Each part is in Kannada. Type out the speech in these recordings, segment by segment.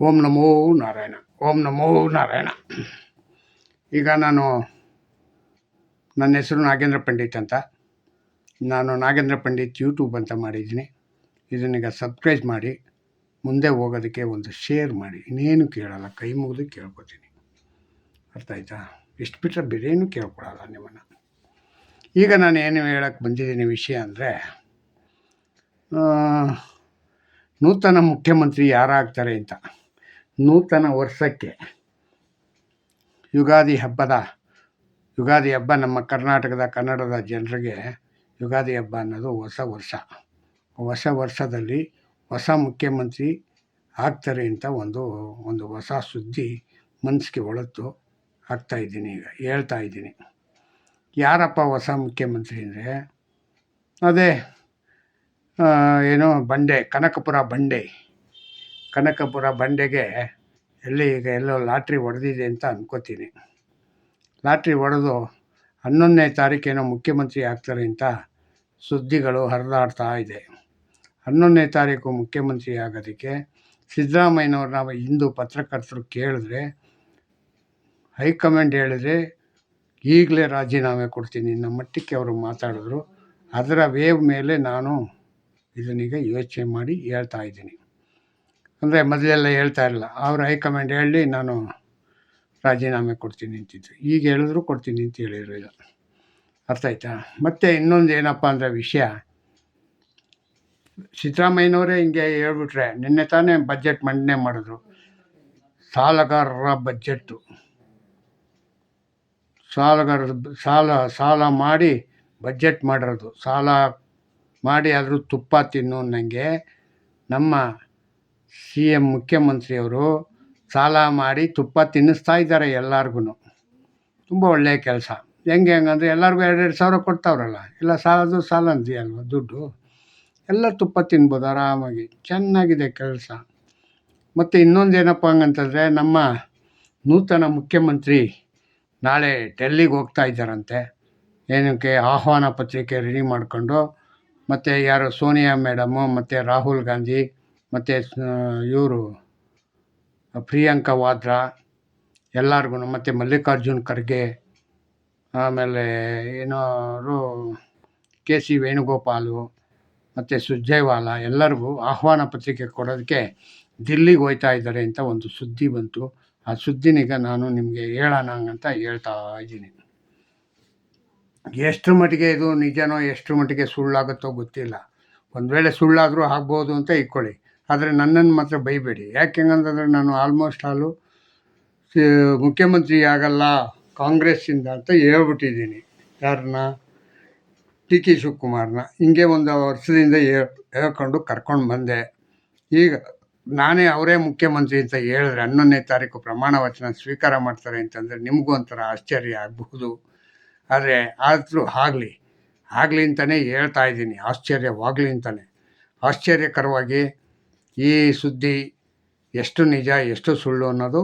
ಓಂ ನಮೋ ನಾರಾಯಣ. ಓಂ ನಮೋ ನಾರಾಯಣ. ಈಗ ನನ್ನ ಹೆಸರು ನಾಗೇಂದ್ರ ಪಂಡಿತ್ ಅಂತ. ನಾನು ನಾಗೇಂದ್ರ ಪಂಡಿತ್ ಯೂಟ್ಯೂಬ್ ಅಂತ ಮಾಡಿದ್ದೀನಿ. ಇದನ್ನೀಗ ಸಬ್ಸ್ಕ್ರೈಬ್ ಮಾಡಿ, ಮುಂದೆ ಹೋಗೋದಕ್ಕೆ ಒಂದು ಶೇರ್ ಮಾಡಿ. ಇನ್ನೇನು ಕೇಳಲ್ಲ, ಕೈ ಮುಗಿದು ಕೇಳ್ಕೊತೀನಿ. ಅರ್ಥ ಆಯ್ತಾ? ಎಷ್ಟು ಬಿಟ್ಟರೆ ಬೇರೇನು ಕೇಳ್ಕೊಳಲ್ಲ ನಿಮ್ಮನ್ನು. ಈಗ ನಾನು ಏನು ಹೇಳಕ್ಕೆ ಬಂದಿದ್ದೀನಿ ವಿಷಯ ಅಂದರೆ, ನೂತನ ಮುಖ್ಯಮಂತ್ರಿ ಯಾರಾಗ್ತಾರೆ ಅಂತ. ನೂತನ ವರ್ಷಕ್ಕೆ ಯುಗಾದಿ ಹಬ್ಬ ನಮ್ಮ ಕರ್ನಾಟಕದ ಕನ್ನಡದ ಜನರಿಗೆ ಯುಗಾದಿ ಹಬ್ಬ ಅನ್ನೋದು ಹೊಸ ವರ್ಷದಲ್ಲಿ ಹೊಸ ಮುಖ್ಯಮಂತ್ರಿ ಆಗ್ತಾರೆ ಅಂತ ಒಂದು ಹೊಸ ಸುದ್ದಿ ಮನಸ್ಸಿಗೆ ಹೊಳತು ಈಗ ಹೇಳ್ತಾ ಇದ್ದೀನಿ. ಯಾರಪ್ಪ ಹೊಸ ಮುಖ್ಯಮಂತ್ರಿ ಅಂದರೆ, ಅದೇ ಕನಕಪುರ ಬಂಡೆಗೆ ಎಲ್ಲೋ ಲಾಟ್ರಿ ಹೊಡೆದಿದೆ ಅಂತ ಅಂದ್ಕೋತೀನಿ. ಲಾಟ್ರಿ ಹೊಡೆದು 11ನೇ ತಾರೀಕೇನೋ ಮುಖ್ಯಮಂತ್ರಿ ಆಗ್ತಾರೆ ಅಂತ ಸುದ್ದಿಗಳು ಹರಿದಾಡ್ತಾ ಇದೆ. 11ನೇ ತಾರೀಕು ಮುಖ್ಯಮಂತ್ರಿ ಆಗೋದಕ್ಕೆ ಸಿದ್ದರಾಮಯ್ಯನವ್ರನ್ನ ಇಂದು ಪತ್ರಕರ್ತರು ಕೇಳಿದ್ರೆ, ಹೈಕಮಾಂಡ್ ಹೇಳಿದ್ರೆ ಈಗಲೇ ರಾಜೀನಾಮೆ ಕೊಡ್ತೀನಿ ಅನ್ನೋ ಮಟ್ಟಕ್ಕೆ ಅವರು ಮಾತಾಡಿದ್ರು. ಅದರ ವೇವ್ ಮೇಲೆ ನಾನು ಇದನ್ನೀಗ ಯೋಚನೆ ಮಾಡಿ ಹೇಳ್ತಾ ಇದ್ದೀನಿ. ಅಂದರೆ ಮೊದಲೆಲ್ಲ ಹೇಳ್ತಾ ಇರಲಿಲ್ಲ, ಅವರು ಹೈಕಮಾಂಡ್ ಹೇಳಿ ನಾನು ರಾಜೀನಾಮೆ ಕೊಡ್ತೀನಿ ಅಂತಿದ್ರು. ಈಗ ಹೇಳಿದ್ರು ಕೊಡ್ತೀನಿ ಅಂತ ಹೇಳಿದ್ರು. ಇಲ್ಲ, ಅರ್ಥ ಆಯ್ತಾ? ಮತ್ತು ಇನ್ನೊಂದು ಏನಪ್ಪ ಅಂದರೆ ವಿಷಯ, ಸಿದ್ದರಾಮಯ್ಯನವರೇ ಹಿಂಗೆ ಹೇಳ್ಬಿಟ್ರೆ, ನಿನ್ನೆ ತಾನೇ ಬಜೆಟ್ ಮಂಡನೆ ಮಾಡಿದ್ರು. ಸಾಲಗಾರರ ಬಜೆಟ್ಟು, ಸಾಲ ಮಾಡಿ ಬಜೆಟ್ ಮಾಡಿರೋದು. ಸಾಲ ಮಾಡಿ ಆದರೂ ತುಪ್ಪ ತಿನ್ನು ನನಗೆ ನಮ್ಮ CM ಮುಖ್ಯಮಂತ್ರಿಯವರು ಸಾಲ ಮಾಡಿ ತುಪ್ಪ ತಿನ್ನಿಸ್ತಾ ಇದ್ದಾರೆ ಎಲ್ಲರಿಗೂ. ತುಂಬ ಒಳ್ಳೆಯ ಕೆಲಸ. ಹೆಂಗಂದರೆ ಎಲ್ಲರಿಗೂ 2,2 ಸಾವಿರ ಕೊಡ್ತಾವ್ರಲ್ಲ, ಇಲ್ಲ ಸಾಲ ಅಂತೀಯಲ್ವ, ದುಡ್ಡು ಎಲ್ಲ ತುಪ್ಪ ತಿನ್ಬೋದು ಆರಾಮಾಗಿ. ಚೆನ್ನಾಗಿದೆ ಕೆಲಸ. ಮತ್ತು ಇನ್ನೊಂದೇನಪ್ಪ ಹಂಗಂತಂದರೆ, ನಮ್ಮ ನೂತನ ಮುಖ್ಯಮಂತ್ರಿ ನಾಳೆ ಡೆಲ್ಲಿಗೆ ಹೋಗ್ತಾ ಇದ್ದಾರಂತೆ. ಏನಕ್ಕೆ? ಆಹ್ವಾನ ಪತ್ರಿಕೆ ರೆಡಿ ಮಾಡಿಕೊಂಡು, ಮತ್ತು ಯಾರು ಸೋನಿಯಾ ಮೇಡಮು, ಮತ್ತು ರಾಹುಲ್ ಗಾಂಧಿ, ಮತ್ತು ಇವರು ಪ್ರಿಯಾಂಕಾ ವಾದ್ರಾ ಎಲ್ಲರಿಗೂ, ಮತ್ತು ಮಲ್ಲಿಕಾರ್ಜುನ್ ಖರ್ಗೆ, ಆಮೇಲೆ ಏನೋರು KC ವೇಣುಗೋಪಾಲು, ಮತ್ತು ಸುರ್ಜೇವಾಲಾ ಎಲ್ಲರಿಗೂ ಆಹ್ವಾನ ಪತ್ರಿಕೆ ಕೊಡೋದಕ್ಕೆ ದಿಲ್ಲಿಗೆ ಹೋಗ್ತಾ ಇದ್ದಾರೆ ಅಂತ ಒಂದು ಸುದ್ದಿ ಬಂತು. ಆ ಸುದ್ದಿನೀಗ ನಾನು ನಿಮಗೆ ಹೇಳೋಣ ಅಂತ ಹೇಳ್ತಾ ಇದ್ದೀನಿ. ಎಷ್ಟು ಮಟ್ಟಿಗೆ ಇದು ನಿಜನೋ ಎಷ್ಟು ಮಟ್ಟಿಗೆ ಸುಳ್ಳಾಗುತ್ತೋ ಗೊತ್ತಿಲ್ಲ. ಒಂದು ವೇಳೆ ಸುಳ್ಳಾದರೂ ಆಗ್ಬೋದು ಅಂತ ಇಟ್ಕೊಳ್ಳಿ. ಆದರೆ ನನ್ನನ್ನು ಮಾತ್ರ ಬೈಬೇಡಿ. ಯಾಕೆಂಗಂತಂದರೆ ನಾನು ಆಲ್ಮೋಸ್ಟ್ ಮುಖ್ಯಮಂತ್ರಿ ಆಗಲ್ಲ ಕಾಂಗ್ರೆಸ್ಸಿಂದ ಅಂತ ಹೇಳ್ಬಿಟ್ಟಿದ್ದೀನಿ. ಯಾರನ್ನ? DK ಶಿವಕುಮಾರ್ನ. ಹಿಂಗೆ ಒಂದು ವರ್ಷದಿಂದ ಹೇಳ್ಕೊಂಡು ಕರ್ಕೊಂಡು ಬಂದೆ. ಈಗ ನಾನೇ ಅವರೇ ಮುಖ್ಯಮಂತ್ರಿ ಅಂತ ಹೇಳಿದ್ರೆ 11ನೇ ತಾರೀಕು ಪ್ರಮಾಣ ವಚನ ಸ್ವೀಕಾರ ಮಾಡ್ತಾರೆ ಅಂತಂದರೆ ನಿಮಗೂ ಒಂಥರ ಆಶ್ಚರ್ಯ ಆಗಬಹುದು. ಆದರೆ ಆದರೂ ಆಗಲಿ ಅಂತಲೇ ಹೇಳ್ತಾ ಇದ್ದೀನಿ. ಆಶ್ಚರ್ಯವಾಗಲಿ ಅಂತಲೇ. ಆಶ್ಚರ್ಯಕರವಾಗಿ ಈ ಸುದ್ದಿ ಎಷ್ಟು ನಿಜ ಎಷ್ಟು ಸುಳ್ಳು ಅನ್ನೋದು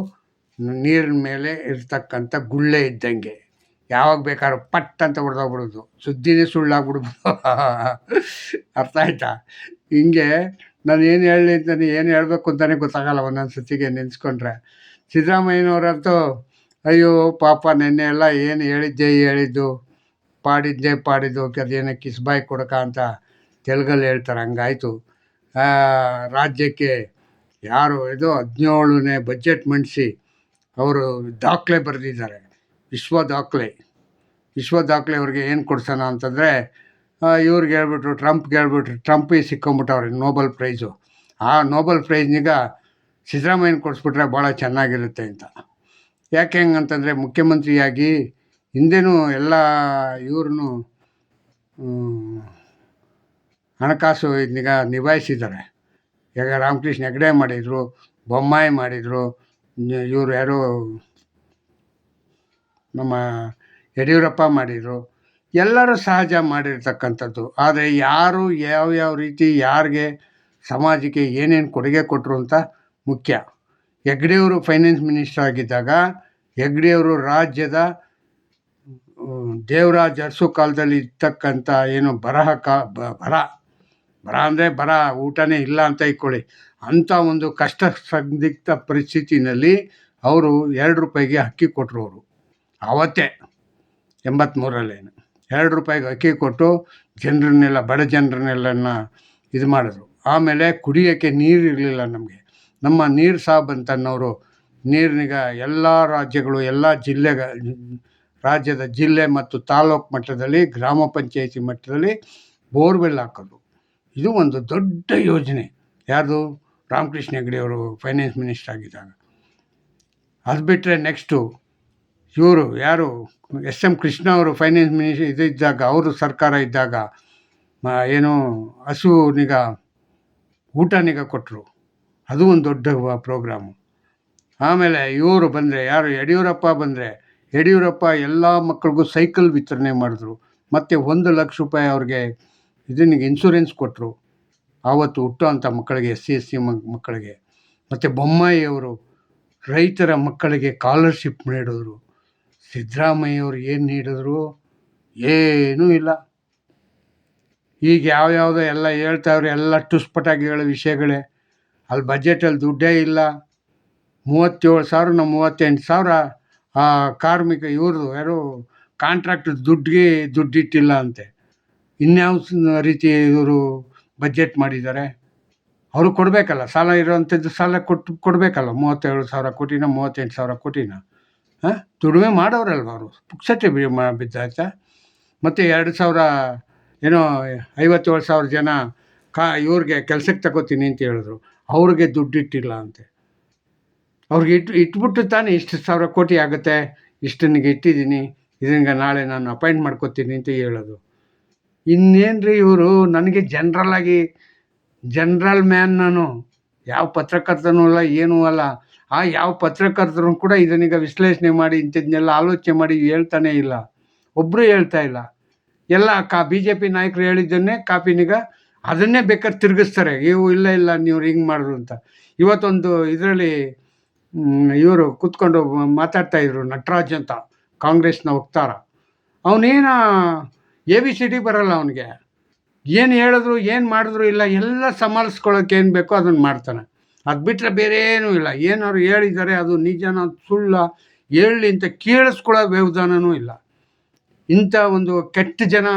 ನೀರಿನ ಮೇಲೆ ಇರ್ತಕ್ಕಂಥ ಗುಳ್ಳೆ ಇದ್ದಂಗೆ. ಯಾವಾಗ ಬೇಕಾದ್ರೂ ಪಟ್ ಅಂತ ಹೊಡೆದೋಗ್ಬಿಡೋದು, ಸುದ್ದಿನೇ ಸುಳ್ಳಾಗ್ಬಿಡ್ಬೋದು. ಅರ್ಥ ಆಯ್ತಾ? ಹಿಂಗೆ ನಾನು ಏನು ಹೇಳಲಿ ಅಂತಲೇ ಏನು ಹೇಳಬೇಕು ಅಂತಲೇ ಗೊತ್ತಾಗಲ್ಲ ಒಂದೊಂದು ಸತಿಗೆ ನೆನೆಸ್ಕೊಂಡ್ರೆ. ಸಿದ್ದರಾಮಯ್ಯನವರಂತೂ ಅಯ್ಯೋ ಪಾಪ, ನೆನ್ನೆ ಎಲ್ಲ ಏನು ಹೇಳಿದ್ದು ಪಾಡಿದ್ದು ಅದೇನೋ ಕಿಸ್ಬಾಯಿ ಕೊಡಕ ಅಂತ ತೆಲುಗಲ್ಲಿ ಹೇಳ್ತಾರೆ, ಹಂಗಾಯಿತು. ರಾಜ್ಯಕ್ಕೆ ಯಾರು 17ನೇ ಬಜೆಟ್ ಮಂಡಿಸಿ ಅವರು ದಾಖಲೆ ಬರೆದಿದ್ದಾರೆ, ವಿಶ್ವ ದಾಖಲೆ ಅವ್ರಿಗೆ ಏನು ಕೊಡ್ಸೋಣ ಅಂತಂದರೆ, ಇವ್ರಿಗೆ ಹೇಳ್ಬಿಟ್ರು, ಟ್ರಂಪಿಗೆ ಸಿಕ್ಕೊಂಬಿಟ್ಟವ್ರೆ ನೋಬೆಲ್ ಪ್ರೈಸು. ಆ ನೋಬೆಲ್ ಪ್ರೈಸ್ನೀಗ ಸಿದ್ದರಾಮಯ್ಯನ ಕೊಡಿಸ್ಬಿಟ್ರೆ ಭಾಳ ಚೆನ್ನಾಗಿರುತ್ತೆ ಅಂತ. ಯಾಕೆ ಹೆಂಗಂತಂದರೆ, ಮುಖ್ಯಮಂತ್ರಿಯಾಗಿ ಹಿಂದೆನೂ ಎಲ್ಲ ಇವ್ರನ್ನೂ ಹಣಕಾಸು ಇದನ್ನೀಗ ನಿಭಾಯಿಸಿದ್ದಾರೆ. ಈಗ ರಾಮಕೃಷ್ಣ ಹೆಗಡೆ ಮಾಡಿದರು, ಬೊಮ್ಮಾಯಿ ಮಾಡಿದರು, ಇವರು ಯಾರು ನಮ್ಮ ಯಡಿಯೂರಪ್ಪ ಮಾಡಿದರು. ಎಲ್ಲರೂ ಸಹಜ ಮಾಡಿರ್ತಕ್ಕಂಥದ್ದು. ಆದರೆ ಯಾರು ಯಾವ್ಯಾವ ರೀತಿ ಯಾರಿಗೆ ಸಮಾಜಕ್ಕೆ ಏನೇನು ಕೊಡುಗೆ ಕೊಟ್ಟರು ಅಂತ ಮುಖ್ಯ. ಹೆಗ್ಡೆಯವರು ಫೈನಾನ್ಸ್ ಮಿನಿಸ್ಟರ್ ಆಗಿದ್ದಾಗ ಹೆಗ್ಡೆಯವರು ರಾಜ್ಯದ ದೇವರಾಜ ಅರಸು ಕಾಲದಲ್ಲಿ ಇರ್ತಕ್ಕಂಥ ಏನು ಬರ ಬರ ಅಂದರೆ ಬರ, ಊಟನೇ ಇಲ್ಲ ಅಂತ ಇಟ್ಕೊಳ್ಳಿ. ಅಂಥ ಒಂದು ಕಷ್ಟ ಸಂದಿಗ್ಧ ಪರಿಸ್ಥಿತಿನಲ್ಲಿ ಅವರು 2 ರೂಪಾಯಿಗೆ ಅಕ್ಕಿ ಕೊಟ್ಟರು. ಅವರು ಆವತ್ತೇ 83ರಲ್ಲೇನು 2 ರೂಪಾಯಿಗೆ ಅಕ್ಕಿ ಕೊಟ್ಟು ಜನರನ್ನೆಲ್ಲ, ಬಡ ಜನರನ್ನೆಲ್ಲನ ಇದು ಮಾಡಿದ್ರು. ಆಮೇಲೆ ಕುಡಿಯೋಕ್ಕೆ ನೀರು ಇರಲಿಲ್ಲ ನಮಗೆ. ನಮ್ಮ ನೀರು ಸಾಬ್ ಅಂತನ್ನೋರು ನೀರಿನಿಗೆ ಎಲ್ಲ ರಾಜ್ಯಗಳು, ಎಲ್ಲ ರಾಜ್ಯದ ಜಿಲ್ಲೆ ಮತ್ತು ತಾಲೂಕು ಮಟ್ಟದಲ್ಲಿ, ಗ್ರಾಮ ಪಂಚಾಯಿತಿ ಮಟ್ಟದಲ್ಲಿ ಬೋರ್ವೆಲ್ ಹಾಕೋದು. ಇದು ಒಂದು ದೊಡ್ಡ ಯೋಜನೆ. ಯಾರ್ದು? ರಾಮಕೃಷ್ಣ ಹೆಗಡೆಯವರು ಫೈನಾನ್ಸ್ ಮಿನಿಸ್ಟರ್ ಆಗಿದ್ದಾಗ. ಅದು ಬಿಟ್ಟರೆ ನೆಕ್ಸ್ಟು ಇವರು ಯಾರು, ಎಸ್ ಎಂ ಕೃಷ್ಣ ಅವರು ಫೈನಾನ್ಸ್ ಮಿನಿಸ್ಟರ್ ಇದ್ದಾಗ, ಅವರು ಸರ್ಕಾರ ಇದ್ದಾಗ ಏನು ಹಸುವಿಗೆ ಊಟನಿಗೆ ಕೊಟ್ಟರು. ಅದು ಒಂದು ದೊಡ್ಡ ಪ್ರೋಗ್ರಾಮು. ಆಮೇಲೆ ಇವರು ಬಂದರೆ, ಯಾರು, ಯಡಿಯೂರಪ್ಪ ಬಂದರೆ, ಯಡಿಯೂರಪ್ಪ ಎಲ್ಲ ಮಕ್ಕಳಿಗೂ ಸೈಕಲ್ ವಿತರಣೆ ಮಾಡಿದ್ರು. ಮತ್ತು 1 ಲಕ್ಷ ರೂಪಾಯಿ ಅವ್ರಿಗೆ ಇದನಿಗೆ ಇನ್ಶೂರೆನ್ಸ್ ಕೊಟ್ಟರು ಆವತ್ತು ಹುಟ್ಟುವಂಥ ಮಕ್ಕಳಿಗೆ, SC ಮಕ್ಕಳಿಗೆ. ಮತ್ತು ಬೊಮ್ಮಾಯಿಯವರು ರೈತರ ಮಕ್ಕಳಿಗೆ ಸ್ಕಾಲರ್ಶಿಪ್ ನೀಡಿದ್ರು. ಸಿದ್ದರಾಮಯ್ಯವರು ಏನು ನೀಡಿದ್ರು? ಏನೂ ಇಲ್ಲ. ಈಗ ಯಾವ್ಯಾವುದೋ ಎಲ್ಲ ಹೇಳ್ತಾವ್ರೆ, ಎಲ್ಲ ಟುಸ್ಪಟಾಗಿ ಹೇಳೋ ವಿಷಯಗಳೇ. ಅಲ್ಲಿ ಬಜೆಟಲ್ಲಿ ದುಡ್ಡೇ ಇಲ್ಲ. 37,000 38,000 ಕಾರ್ಮಿಕ ಇವ್ರದ್ದು, ಯಾರು ಕಾಂಟ್ರಾಕ್ಟರ್ ದುಡ್ಡಿಟ್ಟಿಲ್ಲ ಅಂತೆ. ಇನ್ಯಾವ ರೀತಿ ಇವರು ಬಜೆಟ್ ಮಾಡಿದ್ದಾರೆ? ಅವರು ಕೊಡಬೇಕಲ್ಲ, ಸಾಲ ಇರೋವಂಥದ್ದು ಸಾಲ ಕೊಡಬೇಕಲ್ಲ. 37,000 ಕೋಟಿನ 38,000 ಕೋಟಿನ ದುಡಿಮೆ ಮಾಡೋರಲ್ವ ಅವರು, ಪುಕ್ಸಟ್ಟೆ ಬಿದ್ದಾಯ್ತಾ? ಮತ್ತು 57,000 ಜನ ಇವ್ರಿಗೆ ಕೆಲಸಕ್ಕೆ ತಗೋತೀನಿ ಅಂತ ಹೇಳಿದ್ರು. ಅವ್ರಿಗೆ ದುಡ್ಡಿಟ್ಟಿಲ್ಲ ಅಂತೆ. ಅವ್ರಿಗೆ ಇಟ್ಬಿಟ್ಟು ತಾನೇ ಇಷ್ಟು 1,000 ಕೋಟಿ ಆಗುತ್ತೆ, ಇಷ್ಟನಿಗೆ ಇಟ್ಟಿದ್ದೀನಿ, ಇದರಿಂದ ನಾಳೆ ನಾನು ಅಪಾಯಿಂಟ್ ಮಾಡ್ಕೋತೀನಿ ಅಂತ ಹೇಳೋದು. ಇನ್ನೇನು ರೀ ಇವರು? ನನಗೆ ಜನರಲ್ ಮ್ಯಾನ್ ನಾನು, ಯಾವ ಪತ್ರಕರ್ತನೂ ಅಲ್ಲ, ಏನೂ ಅಲ್ಲ. ಯಾವ ಪತ್ರಕರ್ತರು ಕೂಡ ಇದನ್ನೀಗ ವಿಶ್ಲೇಷಣೆ ಮಾಡಿ ಇಂಥದ್ದನ್ನೆಲ್ಲ ಆಲೋಚನೆ ಮಾಡಿ ಹೇಳ್ತಾನೇ ಇಲ್ಲ. ಒಬ್ಬರು ಹೇಳ್ತಾ ಇಲ್ಲ. ಎಲ್ಲ BJP ನಾಯಕರು ಹೇಳಿದ್ದನ್ನೇ ಕಾಪಿನಿಗ ಅದನ್ನೇ ಬೇಕಾದ್ರೆ ತಿರುಗಿಸ್ತಾರೆ. ಇಲ್ಲ ನೀವು ಹಿಂಗೆ ಮಾಡಿದ್ರು ಅಂತ. ಇವತ್ತೊಂದು ಇದರಲ್ಲಿ ಇವರು ಕೂತ್ಕೊಂಡು ಮಾತಾಡ್ತಾಯಿದ್ರು, ನಟರಾಜ್ ಅಂತ, ಕಾಂಗ್ರೆಸ್ನ ವಕ್ತಾರ. ಅವನೇನ ABCD ಬರಲ್ಲ ಅವನಿಗೆ. ಏನು ಹೇಳಿದ್ರು, ಏನು ಮಾಡಿದ್ರು ಇಲ್ಲ, ಎಲ್ಲ ಸಮಾಲಿಸ್ಕೊಳ್ಳೋಕೆ ಏನು ಬೇಕೋ ಅದನ್ನು ಮಾಡ್ತಾನೆ. ಅದು ಬಿಟ್ಟರೆ ಬೇರೆ ಏನೂ ಇಲ್ಲ. ಏನಾದ್ರು ಹೇಳಿದ್ದಾರೆ ಅದು ನಿಜನ ಸುಳ್ಳ ಹೇಳಲಿ ಅಂತ ಕೇಳಿಸ್ಕೊಳ್ಳೋ ವ್ಯವಧಾನವೂ ಇಲ್ಲ. ಇಂಥ ಒಂದು ಕೆಟ್ಟ ಜನ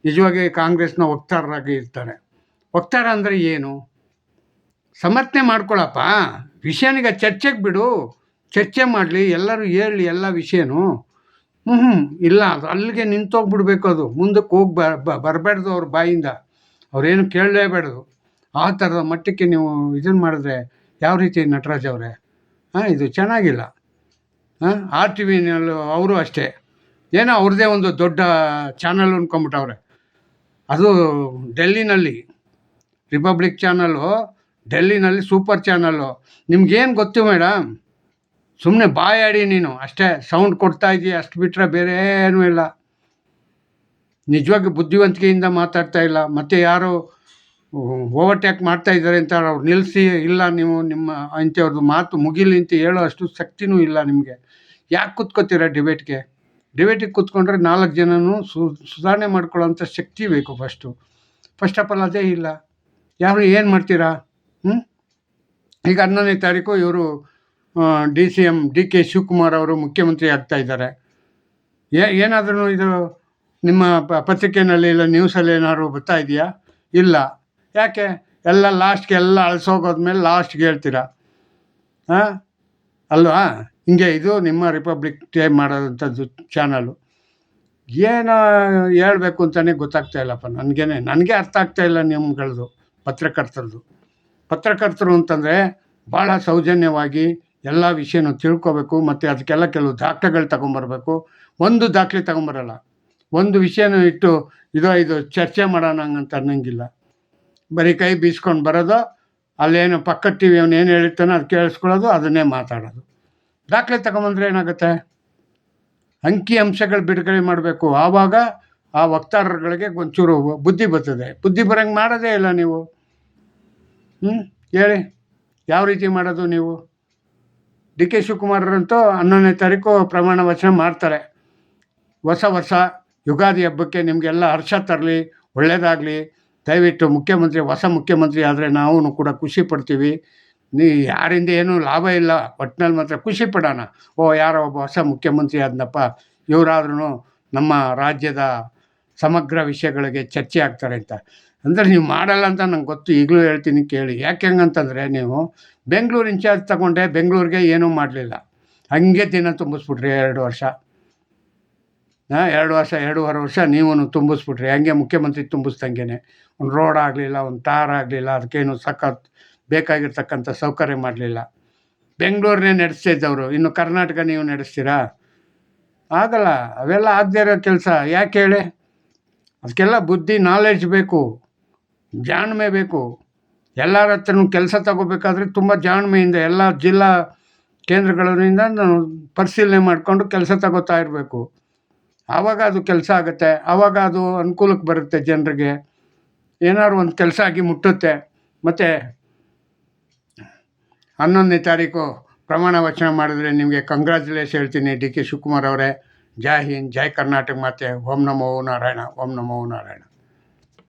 ನಿಜವಾಗಿ ಕಾಂಗ್ರೆಸ್ನ ವಕ್ತಾರರಾಗಿ ಇರ್ತಾರೆ. ವಕ್ತಾರ ಅಂದರೆ ಏನು? ಸಮರ್ಥನೆ ಮಾಡ್ಕೊಳಪ್ಪ, ವಿಷಯನಿಗೆ ಚರ್ಚೆಗೆ ಬಿಡು, ಚರ್ಚೆ ಮಾಡಲಿ, ಎಲ್ಲರೂ ಹೇಳಲಿ ಎಲ್ಲ ವಿಷಯನೂ. ಇಲ್ಲ, ಅದು ಅಲ್ಲಿಗೆ ನಿಂತೋಗ್ಬಿಡ್ಬೇಕು. ಅದು ಮುಂದಕ್ಕೆ ಹೋಗಿ ಬರಬೇಡ್ದು ಅವ್ರ ಬಾಯಿಂದ. ಅವ್ರೇನು ಕೇಳಲೇಬೇಡ್ದು. ಆ ಥರದ ಮಟ್ಟಕ್ಕೆ ನೀವು ಇದನ್ನು ಮಾಡಿದ್ರೆ ಯಾವ ರೀತಿ ನಟರಾಜ್ ಅವರೇ? ಇದು ಚೆನ್ನಾಗಿಲ್ಲ. RTV ಅವರು ಅಷ್ಟೇ, ಏನೋ ಅವ್ರದ್ದೇ ಒಂದು ದೊಡ್ಡ ಚಾನಲ್ ಅಂದ್ಕೊಂಬಿಟ್ಟವ್ರೆ. ಅದು ಡೆಲ್ಲಿನಲ್ಲಿ ರಿಪಬ್ಲಿಕ್ ಚಾನಲ್ಲು, ಡೆಲ್ಲಿನಲ್ಲಿ ಸೂಪರ್ ಚಾನಲ್ಲು. ನಿಮ್ಗೇನು ಗೊತ್ತು ಮೇಡಮ್? ಸುಮ್ಮನೆ ಬಾಯಾಡಿ ನೀನು ಅಷ್ಟೇ, ಸೌಂಡ್ ಕೊಡ್ತಾ ಇದೀಯ, ಅಷ್ಟು ಬಿಟ್ಟರೆ ಬೇರೆ ಏನೂ ಇಲ್ಲ. ನಿಜವಾಗಿ ಬುದ್ಧಿವಂತಿಕೆಯಿಂದ ಮಾತಾಡ್ತಾ ಇಲ್ಲ. ಮತ್ತು ಯಾರು ಓವರ್ಟೇಕ್ ಮಾಡ್ತಾಯಿದ್ದಾರೆ ಅಂತ ಅವ್ರು ನಿಲ್ಲಿಸಿ, ಇಲ್ಲ ನೀವು ನಿಮ್ಮ ಅಂಥವ್ರದ್ದು ಮಾತು ಮುಗಿಲಿ ಅಂತ ಹೇಳೋ ಅಷ್ಟು ಶಕ್ತಿನೂ ಇಲ್ಲ ನಿಮಗೆ. ಯಾಕೆ ಕೂತ್ಕೋತೀರ ಡಿಬೇಟಿಗೆ ಕೂತ್ಕೊಂಡ್ರೆ 4 ಜನನೂ ಸುಧಾರಣೆ ಮಾಡ್ಕೊಳ್ಳೋಂಥ ಶಕ್ತಿ ಬೇಕು. ಫಸ್ಟ್ ಆಫ್ ಆಲ್ ಅದೇ ಇಲ್ಲ. ಯಾರು ಏನು ಮಾಡ್ತೀರಾ? ಈಗ 11ನೇ ತಾರೀಕು ಇವರು DCM DK ಶಿವಕುಮಾರ್ ಅವರು ಮುಖ್ಯಮಂತ್ರಿ ಆಗ್ತಾಯಿದ್ದಾರೆ. ಏನಾದರೂ ಇದು ನಿಮ್ಮ ಪತ್ರಿಕೆಯಲ್ಲಿ ಇಲ್ಲ ನ್ಯೂಸಲ್ಲಿ ಏನಾದ್ರು ಬರ್ತಾ ಇದೆಯಾ? ಇಲ್ಲ. ಯಾಕೆ? ಎಲ್ಲ ಲಾಸ್ಟ್ಗೆ ಎಲ್ಲ ಅಳಿಸೋಗೋದ್ಮೇಲೆ ಲಾಸ್ಟ್ಗೆ ಹೇಳ್ತೀರಾ ಅಲ್ವಾ? ಹಿಂಗೆ ಇದು ನಿಮ್ಮ ರಿಪಬ್ಲಿಕ್ ಡೇ ಮಾಡೋದಂಥದ್ದು ಚಾನಲು. ಏನೋ ಹೇಳಬೇಕು ಅಂತಲೇ ಗೊತ್ತಾಗ್ತಾ ಇಲ್ಲಪ್ಪ ನನಗೆ ಅರ್ಥ ಆಗ್ತಾಯಿಲ್ಲ ನಿಮ್ಗಳದ್ದು. ಪತ್ರಕರ್ತರು ಅಂತಂದರೆ ಭಾಳ ಸೌಜನ್ಯವಾಗಿ ಎಲ್ಲ ವಿಷಯನೂ ತಿಳ್ಕೊಬೇಕು. ಮತ್ತು ಅದಕ್ಕೆಲ್ಲ ಕೆಲವು ದಾಖಲೆಗಳು ತಗೊಂಬರ್ಬೇಕು. ಒಂದು ದಾಖಲೆ ತಗೊಂಬರಲ್ಲ. ಒಂದು ವಿಷಯನೂ ಇಟ್ಟು ಇದು ಚರ್ಚೆ ಮಾಡೋಣ ಹಂಗಂತ ಅನ್ನೋಂಗಿಲ್ಲ. ಬರೀ ಕೈ ಬೀಸ್ಕೊಂಡು ಬರೋದು, ಅಲ್ಲೇನು ಪಕ್ಕದ TV ಅವನು ಏನು ಹೇಳಿರ್ತಾನೋ ಅದು ಕೇಳಿಸ್ಕೊಳ್ಳೋದು, ಅದನ್ನೇ ಮಾತಾಡೋದು. ದಾಖಲೆ ತಗೊಂಬಂದ್ರೆ ಏನಾಗುತ್ತೆ? ಅಂಕಿ ಅಂಶಗಳು ಬಿಡುಗಡೆ ಮಾಡಬೇಕು. ಆವಾಗ ಆ ವಕ್ತಾರರುಗಳಿಗೆ ಒಂಚೂರು ಬುದ್ಧಿ ಬರ್ತದೆ. ಬುದ್ಧಿ ಬರೋಂಗೆ ಮಾಡೋದೇ ಇಲ್ಲ ನೀವು. ಹೇಳಿ ಯಾವ ರೀತಿ ಮಾಡೋದು ನೀವು? DK ಶಿವಕುಮಾರರಂತೂ 11ನೇ ತಾರೀಕು ಪ್ರಮಾಣ ವಚನ ಮಾಡ್ತಾರೆ. ಹೊಸ ವರ್ಷ ಯುಗಾದಿ ಹಬ್ಬಕ್ಕೆ ನಿಮಗೆಲ್ಲ ಹರ್ಷ ತರಲಿ, ಒಳ್ಳೆಯದಾಗಲಿ, ದಯವಿಟ್ಟು ಮುಖ್ಯಮಂತ್ರಿ ಹೊಸ ಮುಖ್ಯಮಂತ್ರಿ ಆದರೆ ನಾವು ಕೂಡ ಖುಷಿ ಪಡ್ತೀವಿ. ಯಾರಿಂದ ಏನೂ ಲಾಭ ಇಲ್ಲ, ಒಟ್ಟಿನಲ್ಲಿ ಮಾತ್ರ ಖುಷಿ ಪಡೋಣ. ಯಾರೋ ಒಬ್ಬ ಹೊಸ ಮುಖ್ಯಮಂತ್ರಿ ಆದ್ನಪ್ಪ, ಇವರಾದ್ರೂ ನಮ್ಮ ರಾಜ್ಯದ ಸಮಗ್ರ ವಿಷಯಗಳಿಗೆ ಚರ್ಚೆ ಆಗ್ತಾರೆ ಅಂತ. ಅಂದರೆ ನೀವು ಮಾಡಲ್ಲ ಅಂತ ನಂಗೆ ಗೊತ್ತು, ಈಗಲೂ ಹೇಳ್ತೀನಿ ಕೇಳಿ. ಯಾಕೆ ಹಂಗಂತಂದರೆ, ನೀವು ಬೆಂಗಳೂರು ಇನ್ಚಾರ್ಜ್ ತಗೊಂಡೆ, ಬೆಂಗಳೂರಿಗೆ ಏನೂ ಮಾಡಲಿಲ್ಲ, ಹಾಗೆ ದಿನ ತುಂಬಿಸ್ಬಿಟ್ರಿ 2 ವರ್ಷ. 2 ವರ್ಷ 2.5 ವರ್ಷ ನೀವು ತುಂಬಿಸ್ಬಿಟ್ರಿ, ಹಂಗೆ ಮುಖ್ಯಮಂತ್ರಿ ತುಂಬಿಸ್ದಂಗೆ. ಒಂದು ರೋಡ್ ಆಗಲಿಲ್ಲ, ಒಂದು ಟಾರ್ ಆಗಲಿಲ್ಲ, ಅದಕ್ಕೇನು ಸಖತ್ ಬೇಕಾಗಿರ್ತಕ್ಕಂಥ ಸೌಕರ್ಯ ಮಾಡಲಿಲ್ಲ. ಬೆಂಗಳೂರನ್ನೇ ನಡೆಸ್ತಿದ್ದವರು, ಇನ್ನು ಕರ್ನಾಟಕ ನೀವು ನಡೆಸ್ತೀರಾ? ಆಗಲ್ಲ. ಅವೆಲ್ಲ ಆಗದೇ ಇರೋ ಕೆಲಸ. ಯಾಕೆ ಹೇಳಿ? ಅದಕ್ಕೆಲ್ಲ ಬುದ್ಧಿ, ನಾಲೆಡ್ಜ್ ಬೇಕು, ಜಾಣ್ಮೆ ಬೇಕು. ಎಲ್ಲರ ಹತ್ರನೂ ಕೆಲಸ ತಗೋಬೇಕಾದ್ರೆ ತುಂಬ ಜಾಣ್ಮೆಯಿಂದ ಎಲ್ಲ ಜಿಲ್ಲಾ ಕೇಂದ್ರಗಳಿಂದ ನಾವು ಪರಿಶೀಲನೆ ಮಾಡಿಕೊಂಡು ಕೆಲಸ ತಗೋತಾ ಇರಬೇಕು. ಆವಾಗ ಅದು ಕೆಲಸ ಆಗುತ್ತೆ, ಆವಾಗ ಅದು ಅನುಕೂಲಕ್ಕೆ ಬರುತ್ತೆ, ಜನರಿಗೆ ಏನಾದ್ರು ಒಂದು ಕೆಲಸ ಆಗಿ ಮುಟ್ಟುತ್ತೆ. ಮತ್ತು 11ನೇ ತಾರೀಕು ಪ್ರಮಾಣ ವಚನ ಮಾಡಿದ್ರೆ ನಿಮಗೆ ಕಂಗ್ರ್ಯಾಚುಲೇಷನ್ ಹೇಳ್ತೀನಿ ಡಿ ಕೆ ಶಿವಕುಮಾರ್ ಅವರೇ. ಜೈ ಹಿಂದ್, ಜೈ ಕರ್ನಾಟಕ ಮಾತೆ. ಓಂ ನಮೋ ನಾರಾಯಣ, ಓಂ ನಮೋ ನಾರಾಯಣ.